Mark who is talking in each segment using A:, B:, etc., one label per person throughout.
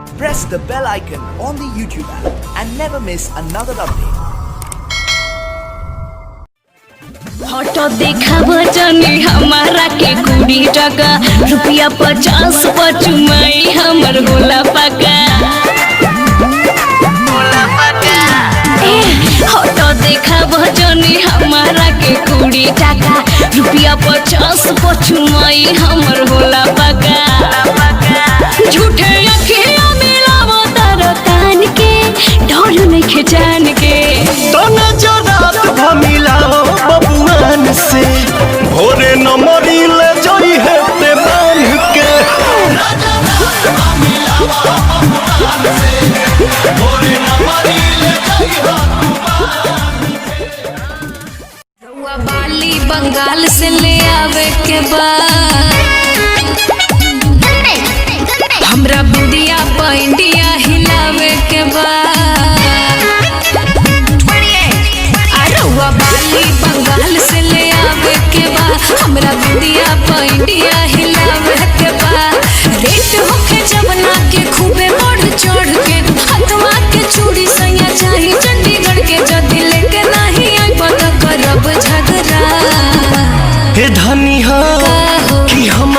A: Press the bell icon on the YouTube app and never miss another update.
B: Photo देखा बचनी हमारा के 20 टका रुपया 50 पचुमाई हमर होला पका फोटो देखा बचनी हमारा के 20 टका रुपया 50 पचुमाई हमर होला पका झूठे अखियां मिलावो तार कान के डर नहीं जान के
C: तो नजरात भमिलाओ बबुआन से भोरे नमरी ले जाई है ते बांध के भोरे नमरी ले जाई
B: रउआ बाली बंगाल से ले आवे के बाद हमरा बुढ़िया इंडिया हिलावे के बाद रउआ बाली बंगाल से ले आवे के बाद हमरा बुढ़िया इंडिया हिलावे के बाद रेट होके जवना के खूबे बढ़ चढ़ के हथवा के चूड़ी सैया चाही चंडीगढ़ के जदी लेके नहीं आई पता करब झगड़ा
C: हे धनी हो कि हम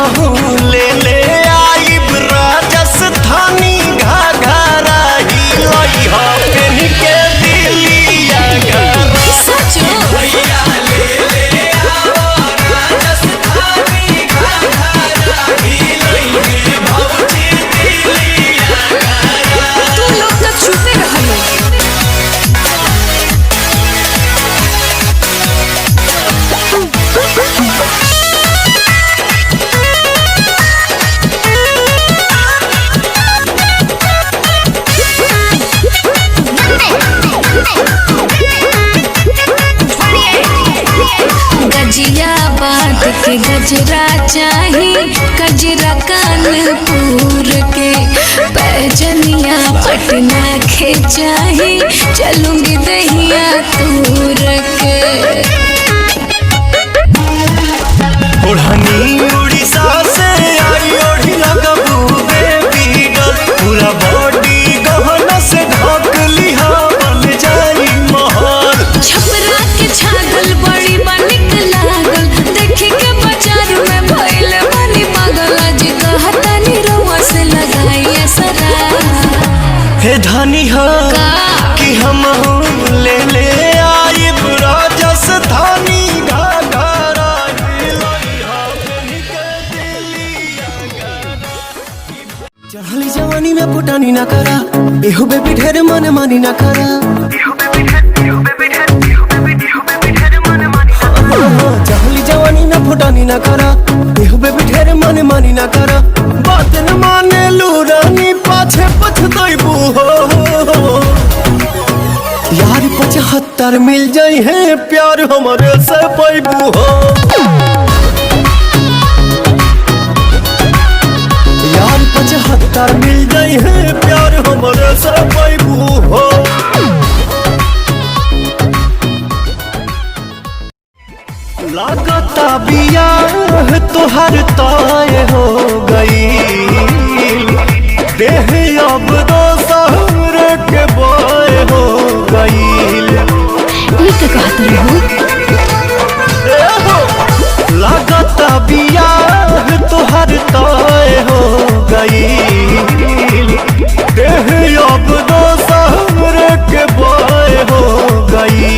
C: ले ले आई राजस्थानी घाघरा ही लई हो पेन के दिलिया घरा
B: सचो
C: भैया ले ले आओ राजस्थानी घाघरा ही लई के भौजी दिलिया घरा
B: तू लोग तो छुपे रहलो गजिया बात के गजरा चाही गजरा कानपुर के पैजनिया पटना के चाही चलूंगी दहिया तूर के
C: ओढ़नी उड़ीसा से आई ओढ़ी लगबू बेबी डल पूरा बॉडी गहना से ढक लिहा बन जाई महल
B: छपरा के छागल बड़ी बनिक लागल देखे के बाजार में भइल बनी पागल आज कहतनी रउआ से लगाई सरा
C: हे धनी हो
B: का
C: कि हम ले ले आई राजस्थानी घाघरा हिलई हा पेन के दिलिया घरा चढ़ली जवानी में पुटानी ना करा एहो बेबी ढेर मन मानी ना करा चढ़ली जवानी में पुटानी ना करा एहो बेबी ढेर मन मानी ना करा बात न माने लूरानी पाछे पछताइबू हो यार 75 मिल जाई है प्यार हमारे से पाइबू हो यार 75 मिल जाई है प्यार हमारे से पाइबू हो लागता बियाह तोहर तय हो गई देह अब दोसर के बोय हो गई
B: ये कहत रहू
C: लागता बियाह तोहर तय हो गई देह अब दोसर के बोय हो गई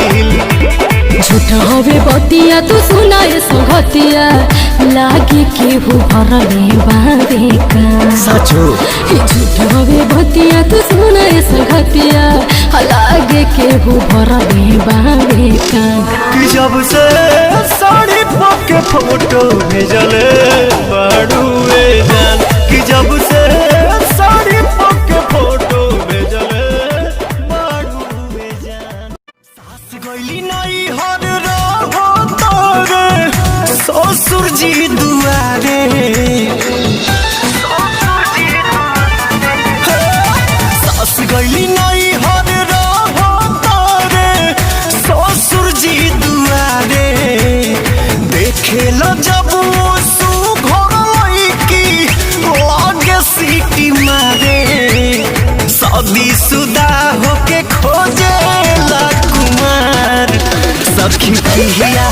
B: झूठा हवे बतिया तू सुनाए सुहतिया लागे केहू भरले बावे का
C: सचो
B: झूठा हवे बतिया तू सुनाए सुहतिया लागे केहू भरले बावे का
C: कि जब से साड़ी पके फोटो भेजले बाड़ूए जान कि जब से साड़ी पके फोटो भेजले बाड़ूए जान सास गइली नहीं हर रहो तोरे ससुर जी दुआरे सास गइली नहीं हर रहो तोरे ससुर जी दुआरे देखे लो जब सु घर लईकी लागे सीटी मारे शादी सुदा होके खोजे ला कुमार सखी पिया